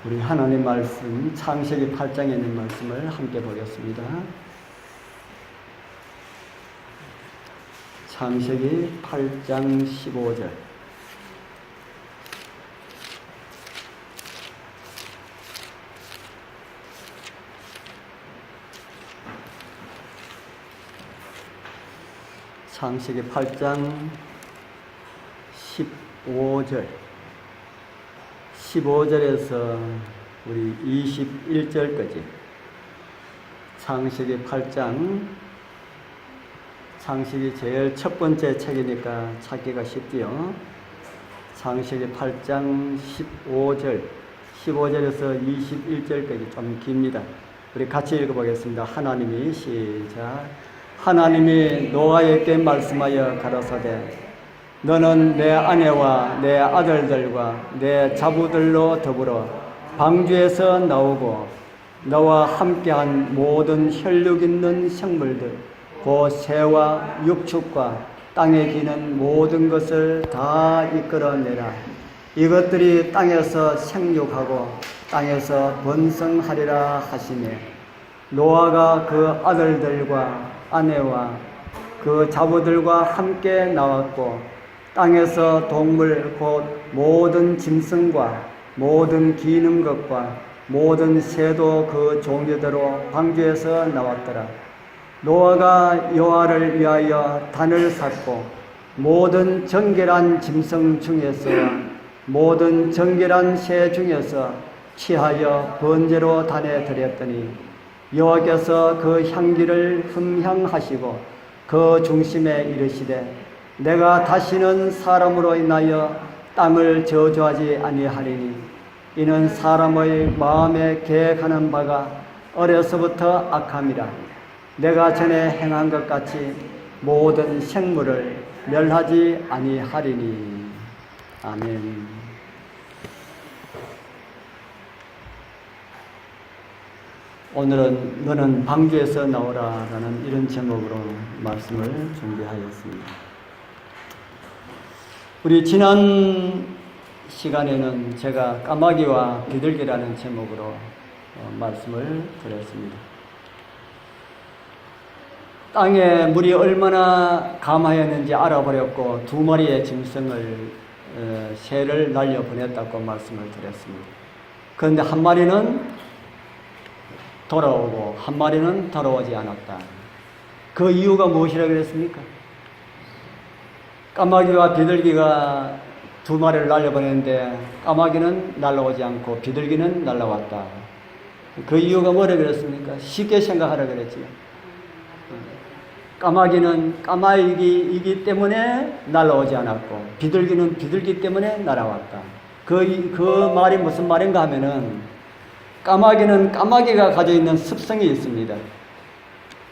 우리 하나님 말씀 창세기 8장에 있는 말씀을 함께 보겠습니다. 창세기 8장 15절. 창세기 8장 15절. 15절에서 우리 21절까지 창세기 8장, 창세기 제일 첫 번째 책이니까 찾기가 쉽지요. 창세기 8장 15절에서 21절까지 좀 깁니다. 우리 같이 읽어보겠습니다. 하나님이 시작. 하나님이 노아에게 말씀하여 가라사대 너는 내 아내와 내 아들들과 내 자부들로 더불어 방주에서 나오고 너와 함께한 모든 혈육 있는 생물들 곧 새와 육축과 땅에 기는 모든 것을 다 이끌어내라. 이것들이 땅에서 생육하고 땅에서 번성하리라 하시며 노아가 그 아들들과 아내와 그 자부들과 함께 나왔고 땅에서 동물 곧 모든 짐승과 모든 기는 것과 모든 새도 그 종류대로 방주에서 나왔더라. 노아가 여호와를 위하여 단을 샀고 모든 정결한 짐승 중에서 모든 정결한 새 중에서 취하여 번제로 단에 드렸더니 여호와께서 그 향기를 흠향하시고 그 중심에 이르시되 내가 다시는 사람으로 인하여 땅을 저주하지 아니하리니 이는 사람의 마음에 계획하는 바가 어려서부터 악함이라. 내가 전에 행한 것 같이 모든 생물을 멸하지 아니하리니. 아멘. 오늘은 너는 방주에서 나오라 라는 이런 제목으로 말씀을 준비하였습니다. 우리 지난 시간에는 제가 까마귀와 비둘기라는 제목으로 말씀을 드렸습니다. 땅에 물이 얼마나 감하였는지 알아버렸고 두 마리의 짐승을 새를 날려보냈다고 말씀을 드렸습니다. 그런데 한 마리는 돌아오고 한 마리는 돌아오지 않았다. 그 이유가 무엇이라고 그랬습니까? 까마귀와 비둘기가 두 마리를 날려보냈는데 까마귀는 날아오지 않고 비둘기는 날아왔다. 그 이유가 뭐라고 그랬습니까? 쉽게 생각하라고 그랬지요. 까마귀는 까마귀이기 때문에 날아오지 않았고 비둘기는 비둘기 때문에 날아왔다. 그 말이 무슨 말인가 하면은 까마귀는 까마귀가 가지고 있는 습성이 있습니다.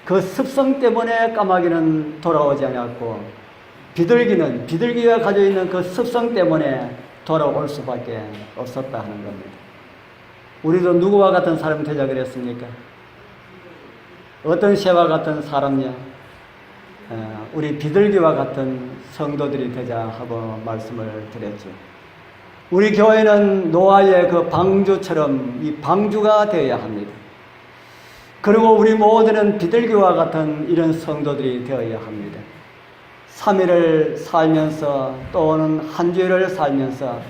그 습성 때문에 까마귀는 돌아오지 않았고 비둘기는 비둘기가 가지고 있는 그 습성 때문에 돌아올 수밖에 없었다 하는 겁니다. 우리도 누구와 같은 사람이 되자 그랬습니까? 어떤 새와 같은 사람이냐? 우리 비둘기와 같은 성도들이 되자 하고 말씀을 드렸죠. 우리 교회는 노아의 그 방주처럼 이 방주가 되어야 합니다. 그리고 우리 모두는 비둘기와 같은 이런 성도들이 되어야 합니다. 3일을 살면서 또는 한 주일을 살면서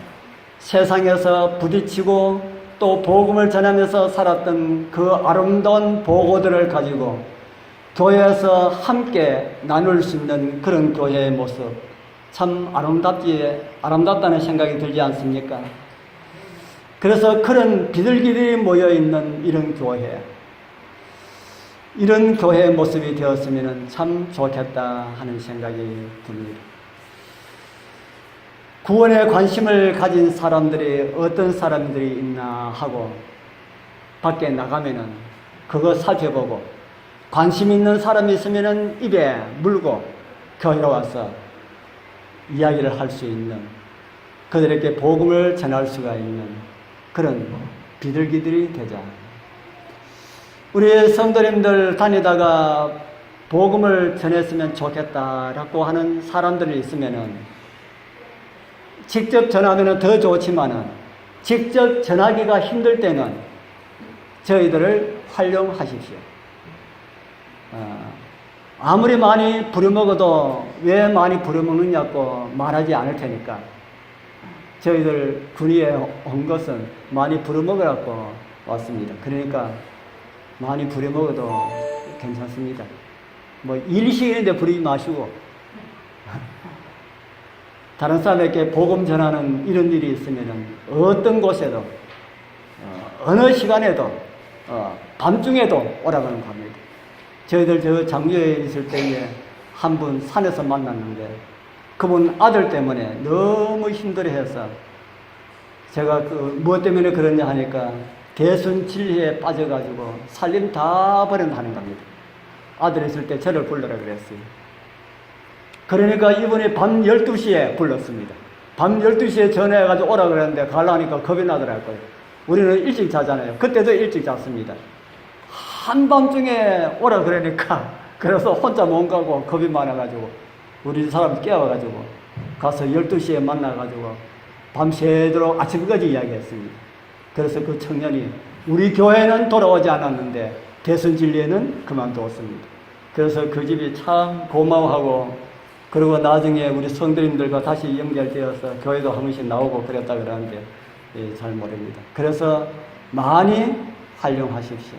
세상에서 부딪히고 또 복음을 전하면서 살았던 그 아름다운 보고들을 가지고 교회에서 함께 나눌 수 있는 그런 교회의 모습 참 아름답다는 생각이 들지 않습니까? 그래서 그런 비둘기들이 모여있는 이런 교회의 모습이 되었으면 참 좋겠다 하는 생각이 듭니다. 구원에 관심을 가진 사람들이 어떤 사람들이 있나 하고 밖에 나가면은 그거 살펴보고 관심 있는 사람이 있으면은 입에 물고 교회로 와서 이야기를 할 수 있는, 그들에게 복음을 전할 수가 있는 그런 비둘기들이 되자. 우리 성도님들 다니다가 복음을 전했으면 좋겠다라고 하는 사람들이 있으면은 직접 전하면 더 좋지만은 직접 전하기가 힘들 때는 저희들을 활용하십시오. 아무리 많이 부려먹어도 왜 많이 부려먹느냐고 말하지 않을 테니까 저희들 군위에 온 것은 많이 부려먹으라고 왔습니다. 그러니까 많이 부려먹어도 괜찮습니다. 뭐 일시인데 부리지 마시고 다른 사람에게 복음 전하는 이런 일이 있으면 어떤 곳에도 어느 시간에도 밤중에도 오라고 합니다. 저희들 저 장교에 있을 때에 한 분 산에서 만났는데 그분 아들 때문에 너무 힘들어해서 제가 무엇 때문에 그러냐 하니까 대순진리에 빠져가지고 살림 다 버린다는 겁니다. 아들 있을 때 저를 불러라 그랬어요. 그러니까 이분이 밤 12시에 불렀습니다. 밤 12시에 전화해가지고 오라 그랬는데 가려니까 겁이 나더라고요. 우리는 일찍 자잖아요. 그때도 일찍 잤습니다. 한밤중에 오라 그러니까 그래서 혼자 못 가고 겁이 많아가지고 우리 사람 깨워가지고 가서 12시에 만나가지고 밤새도록 아침까지 이야기했습니다. 그래서 그 청년이 우리 교회는 돌아오지 않았는데 대순진리에는 그만두었습니다. 그래서 그 집이 참 고마워하고 그리고 나중에 우리 성도님들과 다시 연결되어서 교회도 한 번씩 나오고 그랬다 그러는데 잘 모릅니다. 그래서 많이 활용하십시오.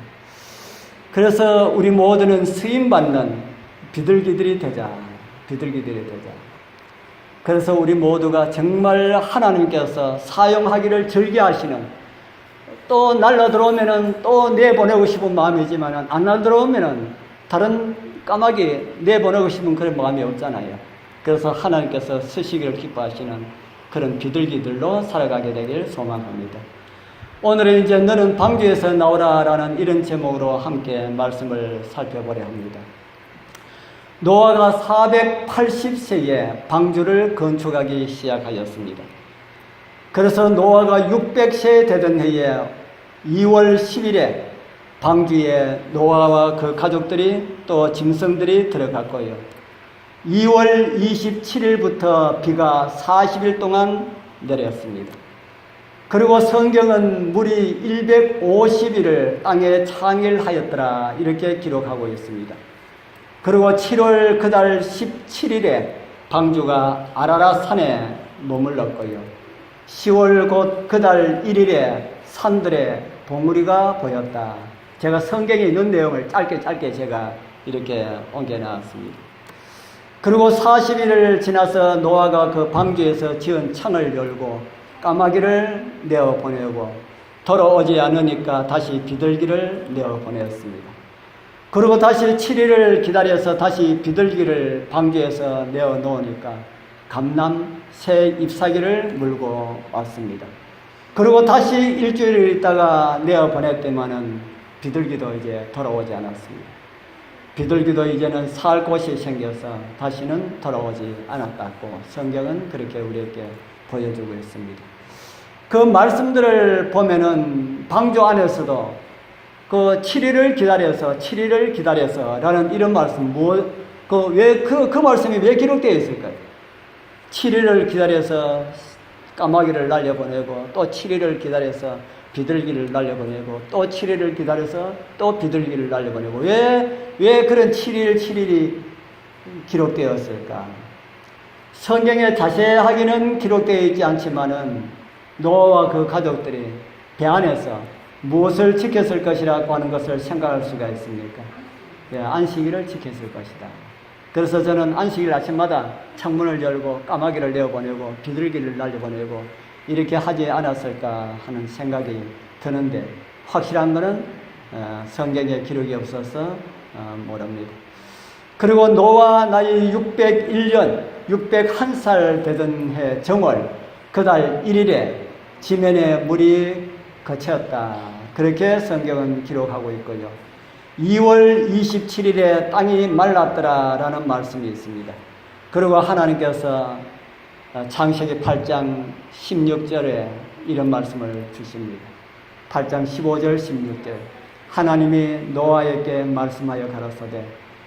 그래서 우리 모두는 쓰임받는 비둘기들이 되자. 비둘기들이 되자. 그래서 우리 모두가 정말 하나님께서 사용하기를 즐겨하시는 또 날라 들어오면은 또 내보내고 싶은 마음이지만 안 날라 들어오면은 다른 까마귀 내보내고 싶은 그런 마음이 없잖아요. 그래서 하나님께서 쓰시기를 기뻐하시는 그런 비둘기들로 살아가게 되길 소망합니다. 오늘은 이제 너는 방주에서 나오라라는 이런 제목으로 함께 말씀을 살펴보려 합니다. 노아가 480세에 방주를 건축하기 시작하였습니다. 그래서 노아가 600세 되던 해에 2월 10일에 방주에 노아와 그 가족들이 또 짐승들이 들어갔고요. 2월 27일부터 비가 40일 동안 내렸습니다. 그리고 성경은 물이 150일을 땅에 창일하였더라 이렇게 기록하고 있습니다. 그리고 7월 그달 17일에 방주가 아라랏 산에 머물렀고요. 10월 곧 그달 1일에 산들에 봉우리가 보였다. 제가 성경에 있는 내용을 짧게 제가 이렇게 옮겨놨습니다. 그리고 40일을 지나서 노아가 그 방주에서 지은 창을 열고 까마귀를 내어보내고 돌아오지 않으니까 다시 비둘기를 내어보냈습니다. 그리고 다시 7일을 기다려서 다시 비둘기를 방주에서 내어놓으니까 감람 새 잎사귀를 물고 왔습니다. 그리고 다시 일주일을 있다가 내어보냈더니만은 비둘기도 이제 돌아오지 않았습니다. 비둘기도 이제는 살 곳이 생겨서 다시는 돌아오지 않았다고 성경은 그렇게 우리에게 보여주고 있습니다. 그 말씀들을 보면은 방주 안에서도 그 7일을 기다려서 라는 이런 말씀, 그 말씀이 왜 기록되어 있을까요? 7일을 기다려서 까마귀를 날려보내고 또 7일을 기다려서 비둘기를 날려보내고 또 7일을 기다려서 또 비둘기를 날려보내고 왜 그런 7일이 기록되었을까? 성경에 자세하게는 기록되어 있지 않지만은 노아와 그 가족들이 배 안에서 무엇을 지켰을 것이라고 하는 것을 생각할 수가 있습니까? 안식일을 지켰을 것이다. 그래서 저는 안식일 아침마다 창문을 열고 까마귀를 내어보내고 비둘기를 날려보내고 이렇게 하지 않았을까 하는 생각이 드는데 확실한 것은 성경에 기록이 없어서 모릅니다. 그리고 노아 나이 601살 되던 해 정월 그달 1일에 지면에 물이 거쳤다. 그렇게 성경은 기록하고 있고요. 2월 27일에 땅이 말랐더라 라는 말씀이 있습니다. 그리고 하나님께서 창세기 8장 16절에 이런 말씀을 주십니다. 8장 15절 16절 하나님이 노아에게 말씀하여 가라사대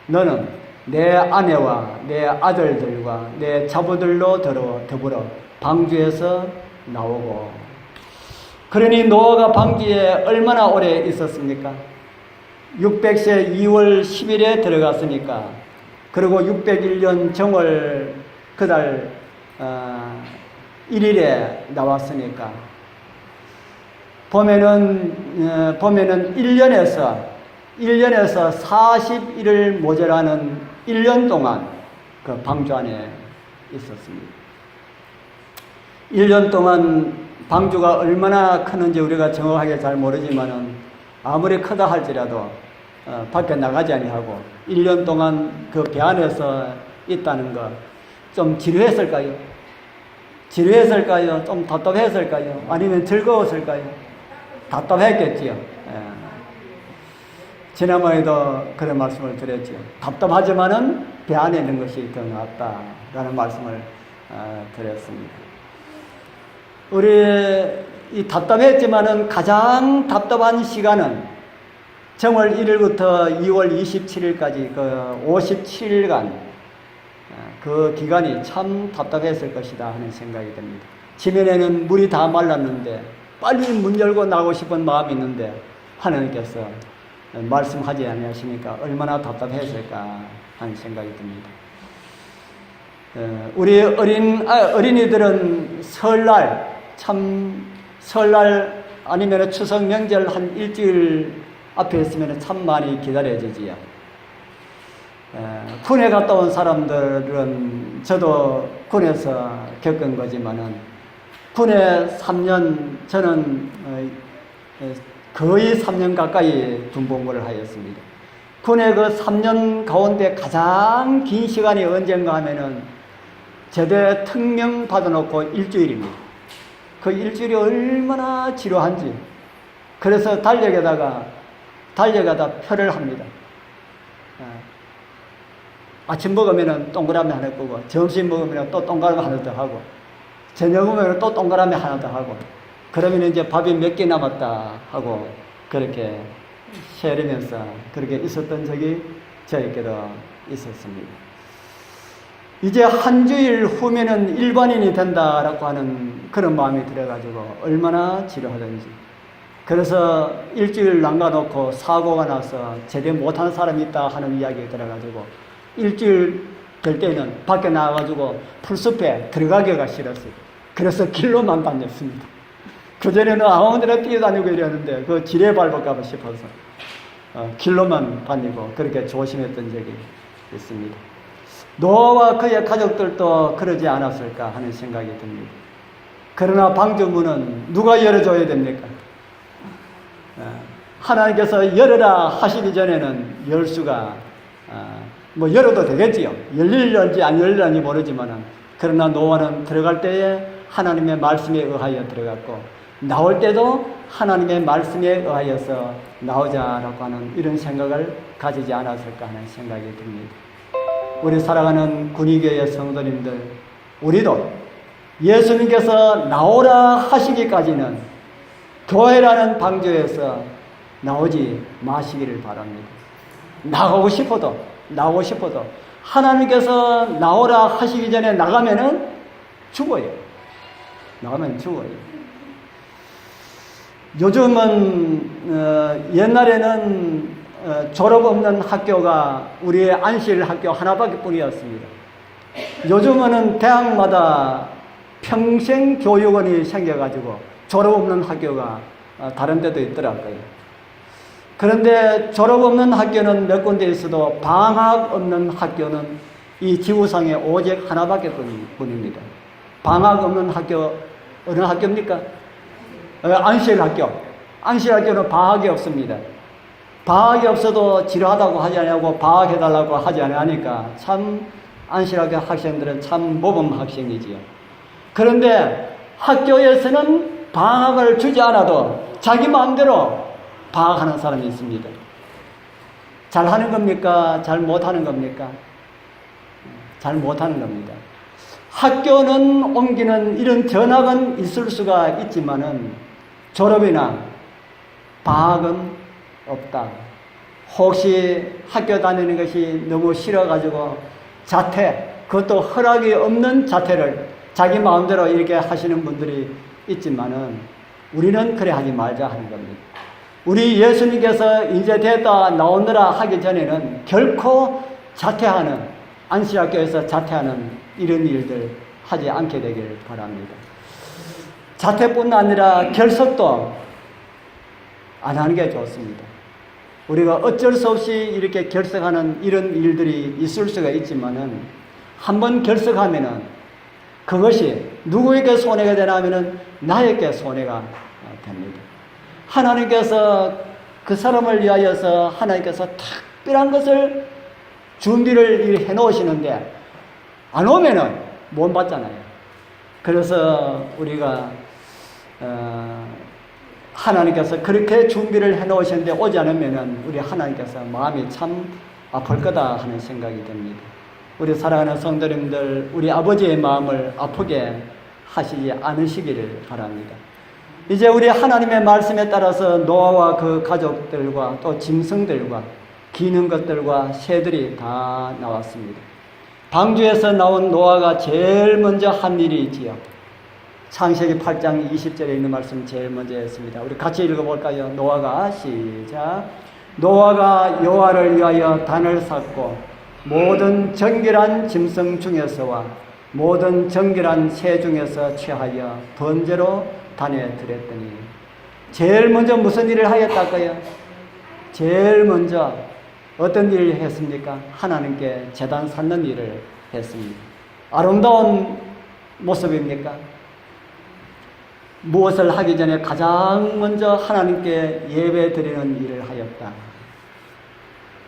너는 내 아내와 내 아들들과 내 자부들로 더불어 방주에서 나오고 그러니 노아가 방주에 얼마나 오래 있었습니까? 600세 2월 10일에 들어갔으니까, 그리고 601년 정월 그달 1일에 나왔으니까, 보면은 1년에서 40일을 모자라는 1년 동안 그 방주 안에 있었습니다. 1년 동안 방주가 얼마나 크는지 우리가 정확하게 잘 모르지만은, 아무리 크다 할지라도 밖에 나가지 아니하고 1년 동안 그 배 안에서 있다는 거 좀 지루했을까요? 좀 답답했을까요? 아니면 즐거웠을까요? 답답했겠지요. 지난번에도 그런 말씀을 드렸죠. 답답하지만은 배 안에 있는 것이 더 낫다라는 말씀을 드렸습니다. 우리 이 답답했지만은 가장 답답한 시간은 정월 1일부터 2월 27일까지 그 57일간 그 기간이 참 답답했을 것이다 하는 생각이 듭니다. 지면에는 물이 다 말랐는데 빨리 문 열고 나가고 싶은 마음이 있는데 하나님께서 말씀하지 아니하시니까 얼마나 답답했을까 하는 생각이 듭니다. 우리 어린이들은 설날 아니면 추석 명절 한 일주일 앞에 있으면 참 많이 기다려지지요. 군에 갔다 온 사람들은, 저도 군에서 겪은 거지만은, 군에 3년, 저는 거의 3년 가까이 군복무를 하였습니다. 군의 그 3년 가운데 가장 긴 시간이 언젠가 하면은 제대 특명 받아놓고 일주일입니다. 그 일주일이 얼마나 지루한지. 그래서 달력에다가 표를 합니다. 아침 먹으면 동그라미 하나 끄고, 점심 먹으면 또 동그라미 하나 더 하고, 저녁 먹으면 또 동그라미 하나 더 하고, 그러면 이제 밥이 몇 개 남았다 하고, 그렇게 세리면서 그렇게 있었던 적이 저에게도 있었습니다. 이제 한 주일 후면은 일반인이 된다라고 하는 그런 마음이 들어가지고 얼마나 지루하던지. 그래서 일주일 남겨놓고 사고가 나서 제대 못하는 사람이 있다 하는 이야기가 들어가지고 일주일 될 때는 밖에 나와가지고 풀숲에 들어가기가 싫었어요. 그래서 길로만 다녔습니다. 그전에는 아무데나 뛰어다니고 이랬는데 그 지뢰 밟을까봐 싶어서 길로만 다니고 그렇게 조심했던 적이 있습니다. 노아와 그의 가족들도 그러지 않았을까 하는 생각이 듭니다. 그러나 방주문은 누가 열어줘야 됩니까? 하나님께서 열어라 하시기 전에는 열 수가 열어도 되겠지요. 열릴런지 안 열릴런지 모르지만은, 그러나 노아는 들어갈 때에 하나님의 말씀에 의하여 들어갔고, 나올 때도 하나님의 말씀에 의하여서 나오자라고 하는 이런 생각을 가지지 않았을까 하는 생각이 듭니다. 우리 사랑하는 군의교회 성도님들, 우리도 예수님께서 나오라 하시기까지는 교회라는 방주에서 나오지 마시기를 바랍니다. 나가고 싶어도 하나님께서 나오라 하시기 전에 나가면 죽어요. 요즘은 옛날에는 졸업 없는 학교가 우리의 안실 학교 하나밖에 뿐이었습니다. 요즘은 대학마다 평생교육원이 생겨가지고 졸업 없는 학교가 다른 데도 있더라고요. 그런데 졸업 없는 학교는 몇 군데 있어도 방학 없는 학교는 이 지구상에 오직 하나밖에 뿐입니다. 방학 없는 학교, 어느 학교입니까? 안실학교. 안실학교는 방학이 없습니다. 방학이 없어도 지루하다고 하지 않냐고 방학해달라고 하지 않으니까 참 안실학교 학생들은 참 모범 학생이지요. 그런데 학교에서는 방학을 주지 않아도 자기 마음대로 방학하는 사람이 있습니다. 잘하는 겁니까? 잘 못하는 겁니까? 잘 못하는 겁니다. 학교는 옮기는 이런 전학은 있을 수가 있지만은 졸업이나 방학은 없다. 혹시 학교 다니는 것이 너무 싫어가지고 그것도 허락이 없는 자퇴를 자기 마음대로 이렇게 하시는 분들이 있지만은 우리는 그래 하지 말자 하는 겁니다. 우리 예수님께서 이제 됐다 나오느라 하기 전에는 결코 자퇴하는, 안식학교에서 자퇴하는 이런 일들 하지 않게 되길 바랍니다. 자퇴뿐 아니라 결석도 안 하는 게 좋습니다. 우리가 어쩔 수 없이 이렇게 결석하는 이런 일들이 있을 수가 있지만은 한번 결석하면은 그것이 누구에게 손해가 되나 하면은 나에게 손해가 됩니다. 하나님께서 그 사람을 위하여서 하나님께서 특별한 것을 준비를 해 놓으시는데 안 오면은 못 받잖아요. 그래서 우리가 하나님께서 그렇게 준비를 해 놓으셨는데 오지 않으면은 우리 하나님께서 마음이 참 아플 거다 하는 생각이 듭니다. 우리 사랑하는 성도님들, 우리 아버지의 마음을 아프게 하시지 않으시기를 바랍니다. 이제 우리 하나님의 말씀에 따라서 노아와 그 가족들과 또 짐승들과 기는 것들과 새들이 다 나왔습니다. 방주에서 나온 노아가 제일 먼저 한 일이 있지요. 창세기 8장 20절에 있는 말씀 제일 먼저 했습니다. 우리 같이 읽어볼까요? 노아가 시작. 노아가 여호와를 위하여 단을 샀고 모든 정결한 짐승 중에서와 모든 정결한 새 중에서 취하여 번제로 단에 드렸더니 제일 먼저 무슨 일을 하였다고요? 제일 먼저 어떤 일을 했습니까? 하나님께 제단 쌓는 일을 했습니다. 아름다운 모습입니까? 무엇을 하기 전에 가장 먼저 하나님께 예배 드리는 일을 하였다.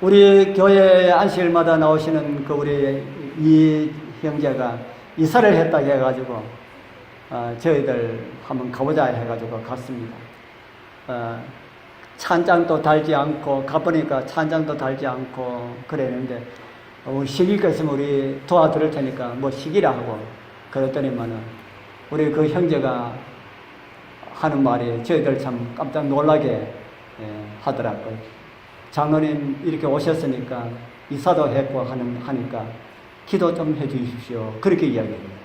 우리 교회 안식일마다 나오시는 그 우리 이 형제가 이사를 했다 해가지고 저희들 한번 가보자 해가지고 갔습니다. 찬장도 달지 않고 가보니까 찬장도 달지 않고 그랬는데 시킬 거 있으면 우리 도와드릴 테니까 뭐 시키라 하고 그랬더니만은 우리 그 형제가 하는 말이 저희들 참 깜짝 놀라게 하더라고요. 장로님 이렇게 오셨으니까 이사도 했고 하니까 기도 좀 해주십시오. 그렇게 이야기해요.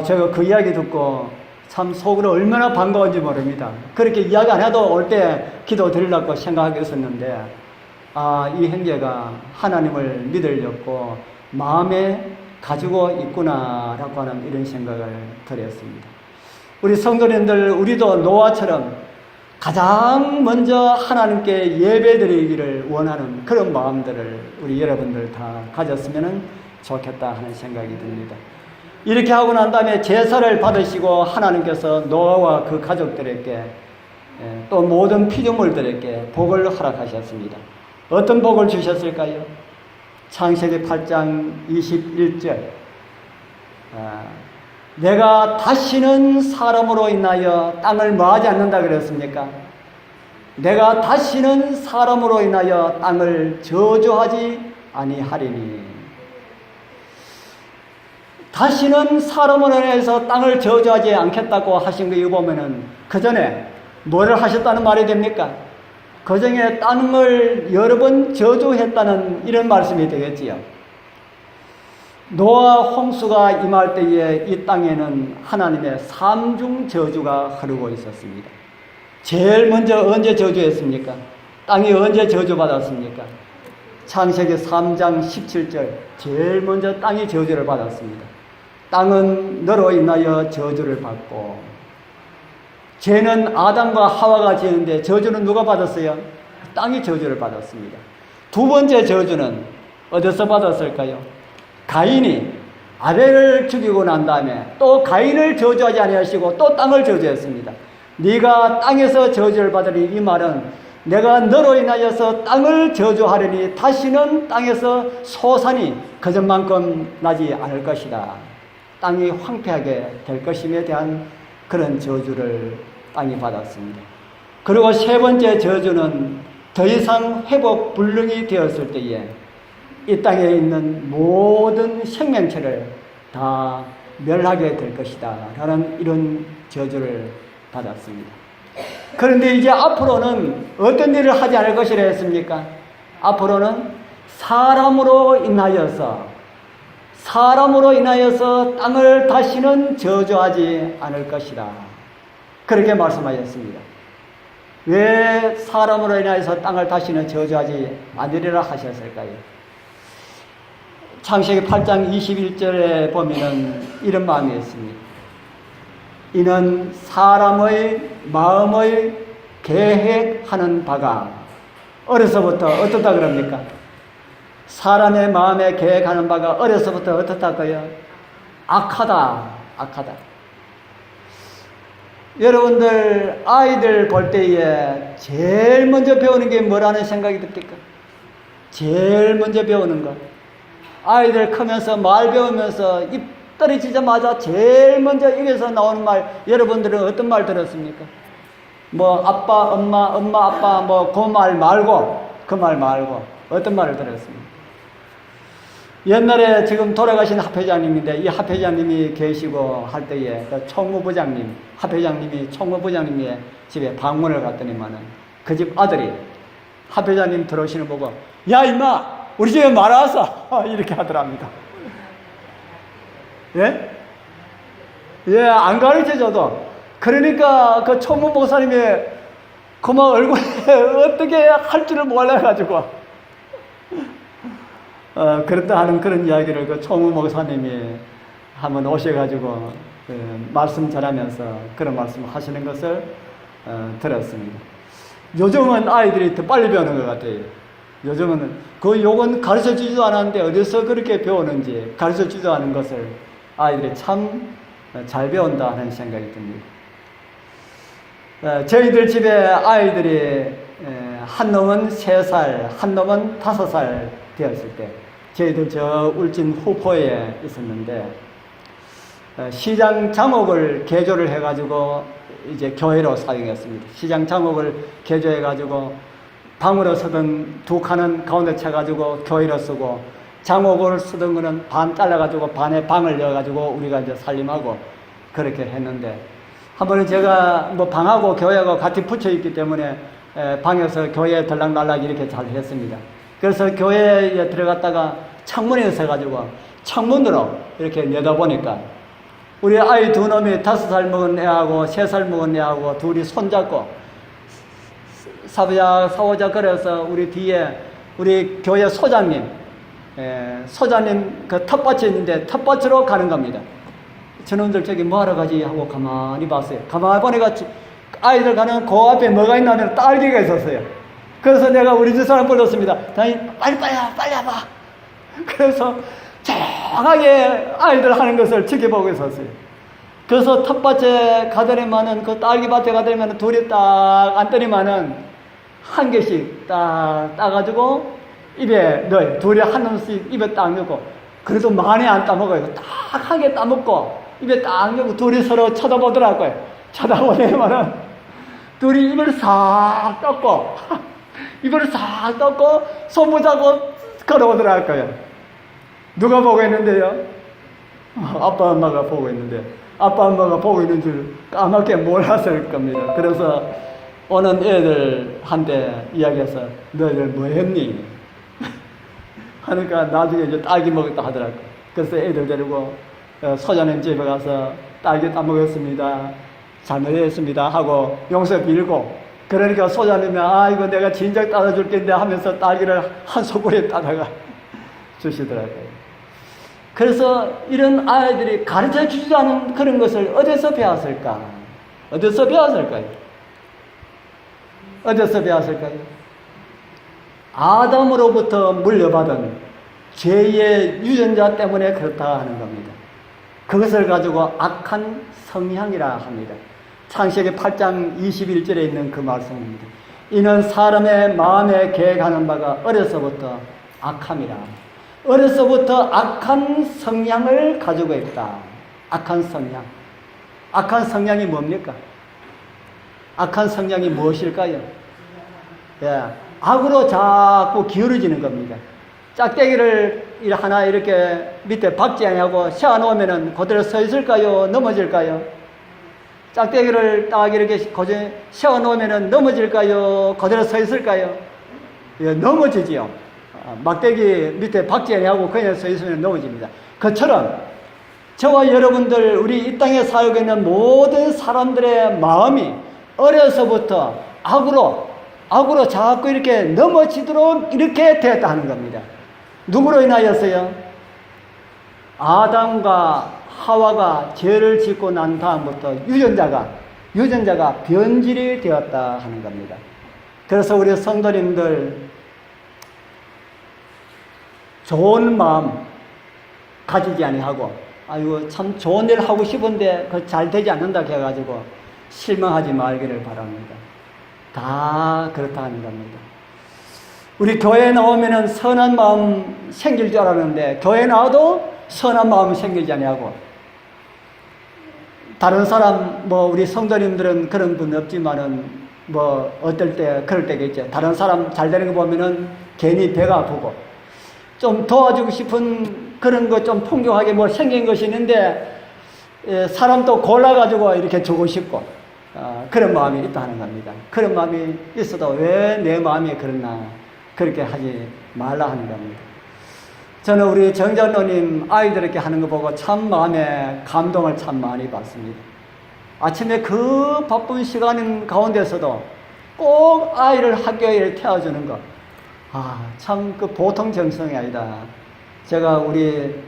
제가 그 이야기 듣고 참 속으로 얼마나 반가운지 모릅니다. 그렇게 이야기 안 해도 올 때 기도 드리려고 생각하고 있었는데 이 형제가 하나님을 믿으려고 마음에 가지고 있구나라고 하는 이런 생각을 드렸습니다. 우리 성도님들, 우리도 노아처럼 가장 먼저 하나님께 예배드리기를 원하는 그런 마음들을 우리 여러분들 다 가졌으면 좋겠다 하는 생각이 듭니다. 이렇게 하고 난 다음에 제사를 받으시고 하나님께서 노아와 그 가족들에게 또 모든 피조물들에게 복을 허락하셨습니다. 어떤 복을 주셨을까요? 창세기 8장 21절 내가 다시는 사람으로 인하여 땅을 뭐하지 않는다 그랬습니까? 내가 다시는 사람으로 인하여 땅을 저주하지 아니하리니. 다시는 사람으로 인해서 땅을 저주하지 않겠다고 하신 거 이거 보면은 그 전에 뭐를 하셨다는 말이 됩니까? 그 전에 땅을 여러 번 저주했다는 이런 말씀이 되겠지요. 노아 홍수가 임할 때에 이 땅에는 하나님의 삼중 저주가 흐르고 있었습니다. 제일 먼저 언제 저주했습니까? 땅이 언제 저주받았습니까? 창세기 3장 17절 제일 먼저 땅이 저주를 받았습니다. 땅은 너로 인하여 저주를 받고, 죄는 아담과 하와가 지었는데 저주는 누가 받았어요? 땅이 저주를 받았습니다. 두 번째 저주는 어디서 받았을까요? 가인이 아벨을 죽이고 난 다음에 또 가인을 저주하지 아니하시고 또 땅을 저주했습니다. 네가 땅에서 저주를 받으리. 이 말은 내가 너로 인하여서 땅을 저주하려니 다시는 땅에서 소산이 그전만큼 나지 않을 것이다. 땅이 황폐하게 될 것임에 대한 그런 저주를 땅이 받았습니다. 그리고 세 번째 저주는 더 이상 회복 불능이 되었을 때에 이 땅에 있는 모든 생명체를 다 멸하게 될 것이다 라는 이런 저주를 받았습니다. 그런데 이제 앞으로는 어떤 일을 하지 않을 것이라 했습니까? 앞으로는 사람으로 인하여서 땅을 다시는 저주하지 않을 것이다. 그렇게 말씀하셨습니다. 왜 사람으로 인해서 땅을 다시는 저주하지 않으리라 하셨을까요? 창세기 8장 21절에 보면은 이런 마음이 있습니다. 이는 사람의 마음의 계획하는 바가 어려서부터 어떻다 그럽니까? 사람의 마음에 계획하는 바가 어려서부터 어떻다고요? 악하다, 악하다. 여러분들 아이들 볼 때에 제일 먼저 배우는 게 뭐라는 생각이 듭니까? 제일 먼저 배우는 거. 아이들 크면서 말 배우면서 입 떨어지자마자 제일 먼저 입에서 나오는 말, 여러분들은 어떤 말 들었습니까? 뭐 아빠, 엄마, 아빠, 뭐 그 말 말고, 그 말 말고 어떤 말을 들었습니까? 옛날에 지금 돌아가신 합회장님인데, 이 합회장님이 계시고 할 때에 그 총무부장님, 합회장님이 총무부장님의 집에 방문을 갔더니만은 그 집 아들이 합회장님 들어오시는 거 보고, 야 임마 우리 집에 말 왔어 이렇게 하더랍니다. 예? 예, 안 가르쳐줘도. 그러니까 그 총무 목사님이 그만 얼굴에 어떻게 할 줄을 몰라가지고 그렇다 하는 그런 이야기를 그 총무 목사님이 한번 오셔가지고 말씀 전하면서 그런 말씀 하시는 것을 들었습니다. 요즘은 아이들이 더 빨리 배우는 것 같아요. 요즘은 그 욕은 가르쳐 주지도 않았는데 어디서 그렇게 배우는지, 가르쳐 주지도 않은 것을 아이들이 참 잘 배운다 하는 생각이 듭니다. 저희들 집에 아이들이 한 놈은 3살, 한 놈은 5살 되었을 때 저희들 저 울진 후포에 있었는데 시장 장옥을 개조를 해가지고 이제 교회로 사용했습니다. 시장 장옥을 개조해가지고 방으로 쓰던 2칸은 가운데 쳐가지고 교회로 쓰고, 장옥을 쓰던 거는 반 잘라가지고 반에 방을 넣어가지고 우리가 이제 살림하고 그렇게 했는데, 한 번은 제가 뭐 방하고 교회하고 같이 붙여 있기 때문에 방에서 교회에 들락날락 이렇게 잘 했습니다. 그래서 교회에 들어갔다가 창문에 서가지고 창문으로 이렇게 내다보니까 우리 아이 2놈이 5살 먹은 애하고 3살 먹은 애하고 둘이 손잡고 사오자 그래서 우리 뒤에 우리 교회 소장님 그 텃밭이 있는데 텃밭으로 가는 겁니다. 저놈들 저기 뭐하러 가지 하고 가만히 봤어요. 가만히 보니까 아이들 가는 그 앞에 뭐가 있냐면 딸기가 있었어요. 그래서 내가 우리 집 사람 불렀습니다. 빨리 와봐. 그래서 조용하게 아이들 하는 것을 지켜보고 있었어요. 그래서 텃밭에 가더니만은 그 딸기밭에 가더니만은 둘이 딱 앉더니만은 한 개씩 딱 따가지고 입에 넣어요. 둘이 한 놈씩 입에 딱 넣고, 그래도 많이 안 따먹어요. 딱 한 개 따먹고 입에 딱 넣고 둘이 서로 쳐다보더라고요. 쳐다보더니만은 둘이 입을 싹 떴고 입을 싹 떴고 손붙잡고 걸어오더라고요. 누가 보고 있는데요? 아빠 엄마가 보고 있는데, 아빠 엄마가 보고 있는 줄 까맣게 몰랐을 겁니다. 그래서 오는 애들한테 이야기해서 너희들 뭐 했니? 하니까 나중에 이제 딸기 먹었다 하더라고요. 그래서 애들 데리고 소장님 집에 가서 딸기 따먹었습니다, 잘못했습니다 하고 용서 빌고, 그러니까 소장님이 이거 내가 진작 따라줄 텐데 하면서 딸기를 한 소쿠리에 따다가 주시더라고요. 그래서 이런 아이들이 가르쳐 주지 않은 그런 것을 어디서 배웠을까? 어디서 배웠을까요? 어디서 배웠을까요? 아담으로부터 물려받은 죄의 유전자 때문에 그렇다 하는 겁니다. 그것을 가지고 악한 성향이라 합니다. 창세기 8장 21절에 있는 그 말씀입니다. 이는 사람의 마음에 계획하는 바가 어려서부터 악함이라. 어려서부터 악한 성향을 가지고 있다. 악한 성향. 악한 성향이 뭡니까? 악한 성향이 무엇일까요? 예, 악으로 자꾸 기울어지는 겁니다. 짝대기를 하나 이렇게 밑에 박지 아니하고 세워놓으면 그대로 서 있을까요? 넘어질까요? 짝대기를 딱 이렇게 세워놓으면 넘어질까요? 그대로 서 있을까요? 예, 넘어지지요. 막대기 밑에 박지 아니하고 그냥 서 있으면 넘어집니다. 그처럼 저와 여러분들, 우리 이 땅에 살고 있는 모든 사람들의 마음이 어려서부터 악으로 자꾸 이렇게 넘어지도록 이렇게 되었다 하는 겁니다. 누구로 인하여서요? 아담과 하와가 죄를 짓고 난 다음부터 유전자가 변질이 되었다 하는 겁니다. 그래서 우리 성도님들, 좋은 마음 가지지 아니하고, 아이고 참 좋은 일 하고 싶은데 그 잘 되지 않는다 해가지고 실망하지 말기를 바랍니다. 다 그렇다 하는 겁니다. 우리 교회에 나오면은 선한 마음 생길 줄 알았는데, 교회에 나와도 선한 마음 생기지 아니하고, 다른 사람, 우리 성도님들은 그런 분 없지만은, 어떨 때, 그럴 때가 있죠. 다른 사람 잘 되는 거 보면은 괜히 배가 아프고, 좀 도와주고 싶은 그런 거 좀 풍족하게 생긴 것이 있는데, 사람도 골라가지고 이렇게 주고 싶고, 그런 마음이 있다 하는 겁니다. 그런 마음이 있어도 왜 내 마음이 그러나, 그렇게 하지 말라 하는 겁니다. 저는 우리 정장로님 아이들에게 하는 거 보고 참 마음에 감동을 참 많이 받습니다. 아침에 그 바쁜 시간 가운데서도 꼭 아이를 학교에 태워주는 것. 참 그 보통 정성이 아니다. 제가 우리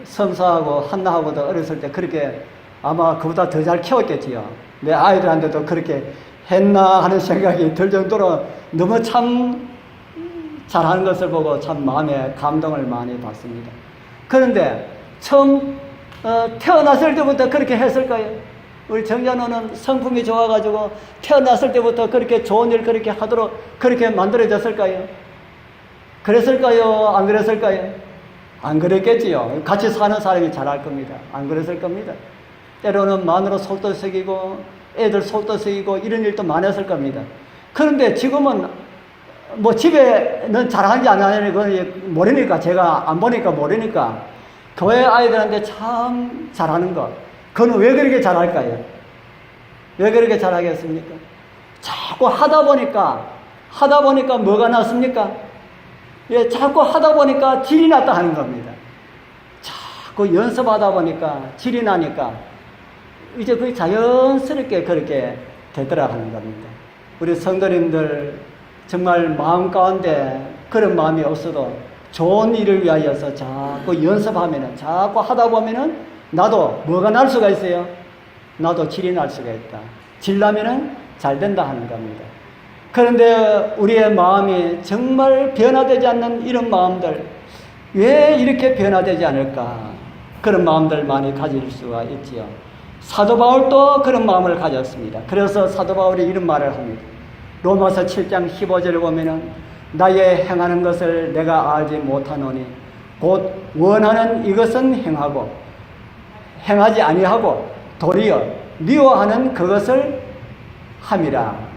섬사하고 한나하고도 어렸을 때 그렇게 아마 그보다 더 잘 키웠겠지요. 내 아이들한테도 그렇게 했나 하는 생각이 들 정도로 너무 참 잘하는 것을 보고 참 마음에 감동을 많이 받습니다. 그런데 처음 태어났을 때부터 그렇게 했을까요? 우리 정자노는 성품이 좋아가지고 태어났을 때부터 그렇게 좋은 일 그렇게 하도록 그렇게 만들어졌을까요? 그랬을까요? 안 그랬을까요? 안 그랬겠지요. 같이 사는 사람이 잘할 겁니다. 안 그랬을 겁니다. 때로는 마누라 속도 새기고 애들 속도 새기고 이런 일도 많았을 겁니다. 그런데 지금은 집에는 잘하는지 안 하는지 그건 모르니까, 제가 안 보니까 모르니까, 교회 아이들한테 참 잘하는 것, 그건 왜 그렇게 잘할까요? 왜 그렇게 잘하겠습니까? 자꾸 하다 보니까 뭐가 났습니까? 자꾸 하다 보니까 질이 났다 하는 겁니다. 자꾸 연습하다 보니까 질이 나니까 이제 그게 자연스럽게 그렇게 되더라 하는 겁니다. 우리 성도님들 정말 마음 가운데 그런 마음이 없어도 좋은 일을 위하여서 자꾸 연습하면은, 자꾸 하다 보면은 나도 뭐가 날 수가 있어요? 나도 질이 날 수가 있다. 질 나면은 잘 된다 하는 겁니다. 그런데 우리의 마음이 정말 변화되지 않는 이런 마음들, 왜 이렇게 변화되지 않을까? 그런 마음들 많이 가질 수가 있지요. 사도 바울도 그런 마음을 가졌습니다. 그래서 사도 바울이 이런 말을 합니다. 로마서 7장 15절을 보면은, 나의 행하는 것을 내가 알지 못하노니 곧 원하는 이것은 행하지 아니하고 도리어 미워하는 그것을 함이라.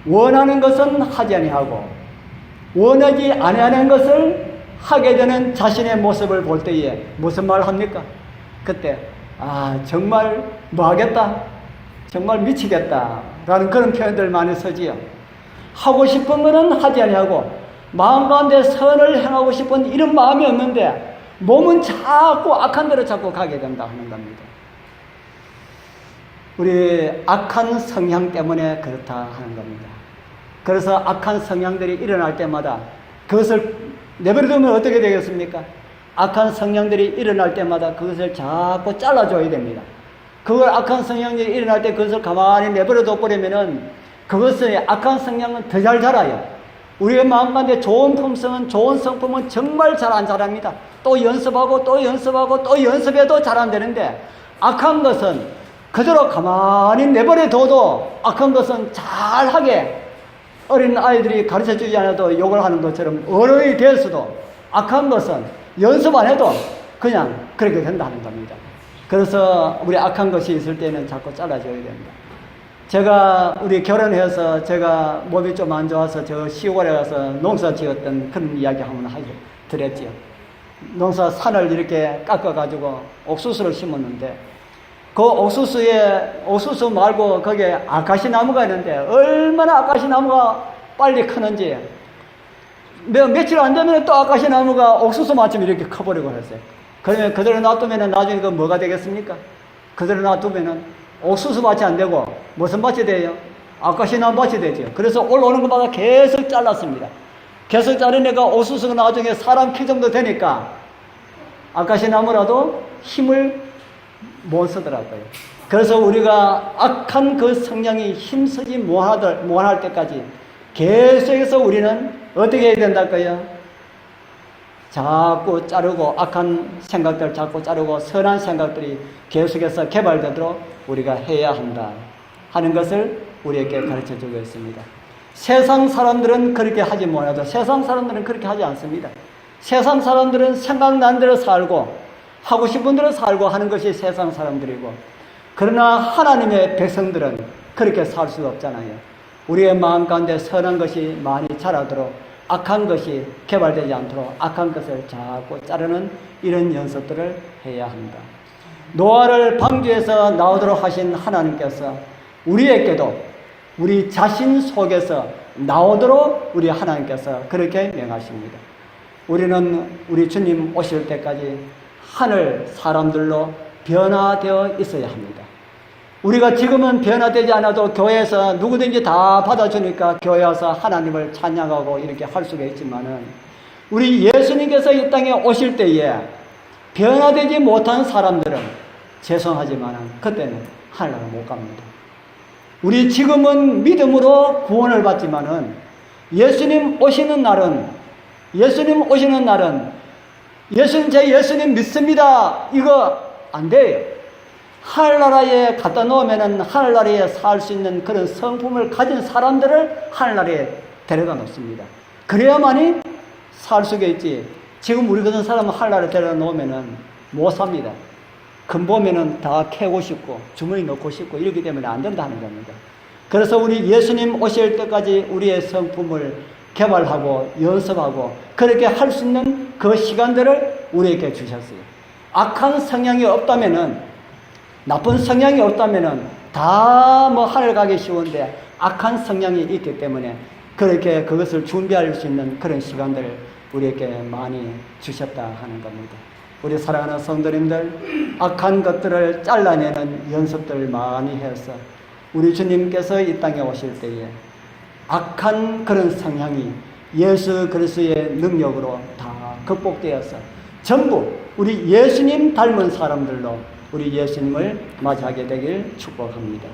원하는 것은 하지 아니하고 원하지 아니하는 것을 하게 되는 자신의 모습을 볼 때에 무슨 말을 합니까? 그때 정말 하겠다, 정말 미치겠다 라는 그런 표현들 많이 쓰지요. 하고 싶은 거는 하지 아니하고 마음 가운데 선을 행하고 싶은 이런 마음이 없는데 몸은 자꾸 악한 대로 자꾸 가게 된다 하는 겁니다. 우리 악한 성향 때문에 그렇다 하는 겁니다. 그래서 악한 성향들이 일어날 때마다 그것을 내버려두면 어떻게 되겠습니까? 악한 성향들이 일어날 때마다 그것을 자꾸 잘라줘야 됩니다. 그걸 악한 성향들이 일어날 때 그것을 가만히 내버려둬 버리면은 그것의 악한 성향은 더 잘 자라요. 우리의 마음 가운데 좋은 품성은, 좋은 성품은 정말 잘 안 자랍니다. 또 연습하고 또 연습하고 또 연습해도 잘 안 되는데, 악한 것은 그대로 가만히 내버려둬도 악한 것은 잘하게, 어린 아이들이 가르쳐 주지 않아도 욕을 하는 것처럼 어른이 되어서도 악한 것은 연습 안 해도 그냥 그렇게 된다는 겁니다. 그래서 우리 악한 것이 있을 때는 자꾸 잘라줘야 됩니다. 제가 우리 결혼해서 제가 몸이 좀 안 좋아서 저 시골에 가서 농사 지었던 그런 이야기 한번 드렸지요. 농사 산을 이렇게 깎아가지고 옥수수를 심었는데, 그 옥수수 말고 거기에 아카시 나무가 있는데 얼마나 아카시 나무가 빨리 크는지, 며칠 안 되면 또 아카시 나무가 옥수수 마침 이렇게 커버리고 했어요. 그러면 그대로 놔두면 나중에 그 뭐가 되겠습니까? 그대로 놔두면 옥수수밭이 안 되고 무슨 밭이 돼요? 아카시나무 밭이 되죠. 그래서 올라오는 것마다 계속 잘랐습니다. 계속 자르니까 옥수수가 나중에 사람 키 정도 되니까 아카시나무라도 힘을 못 쓰더라고요. 그래서 우리가 악한 그 성령이 힘쓰지 못할 때까지 계속해서 우리는 어떻게 해야 된다고요? 자꾸 자르고 악한 생각들 자꾸 자르고 선한 생각들이 계속해서 개발되도록 우리가 해야 한다 하는 것을 우리에게 가르쳐주고 있습니다. 세상 사람들은 그렇게 하지 못하죠. 세상 사람들은 그렇게 하지 않습니다. 세상 사람들은 생각난 대로 살고 하고 싶은 대로 살고 하는 것이 세상 사람들이고, 그러나 하나님의 백성들은 그렇게 살 수 없잖아요. 우리의 마음 가운데 선한 것이 많이 자라도록, 악한 것이 개발되지 않도록 악한 것을 자꾸 자르는 이런 연습들을 해야 한다. 노아를 방주에서 나오도록 하신 하나님께서 우리에게도 우리 자신 속에서 나오도록 우리 하나님께서 그렇게 명하십니다. 우리는 우리 주님 오실 때까지 하늘 사람들로 변화되어 있어야 합니다. 우리가 지금은 변화되지 않아도 교회에서 누구든지 다 받아주니까 교회 와서 하나님을 찬양하고 이렇게 할 수가 있지만은, 우리 예수님께서 이 땅에 오실 때에 변화되지 못한 사람들은 죄송하지만은 그때는 하늘나라 못 갑니다. 우리 지금은 믿음으로 구원을 받지만은 예수님 오시는 날은 제 예수님 믿습니다, 이거 안 돼요. 하늘나라에 갖다 놓으면은 하늘나라에 살 수 있는 그런 성품을 가진 사람들을 하늘나라에 데려다 놓습니다. 그래야만이 살 수가 있지. 지금 우리 같은 사람은 하늘나라에 데려다 놓으면은 못 삽니다. 금 보면은 다 캐고 싶고 주머니 넣고 싶고 이렇기 때문에 안 된다는 겁니다. 그래서 우리 예수님 오실 때까지 우리의 성품을 개발하고 연습하고 그렇게 할 수 있는 그 시간들을 우리에게 주셨어요. 악한 성향이 없다면은, 나쁜 성향이 없다면은 다 뭐 하늘 가기 쉬운데 악한 성향이 있기 때문에 그렇게 그것을 준비할 수 있는 그런 시간들을 우리에게 많이 주셨다 하는 겁니다. 우리 사랑하는 성도님들, 악한 것들을 잘라내는 연습들을 많이 해서 우리 주님께서 이 땅에 오실 때에 악한 그런 성향이 예수 그리스도의 능력으로 다 극복되어서 전부 우리 예수님 닮은 사람들로 우리 예수님을 맞이하게 되길 축복합니다.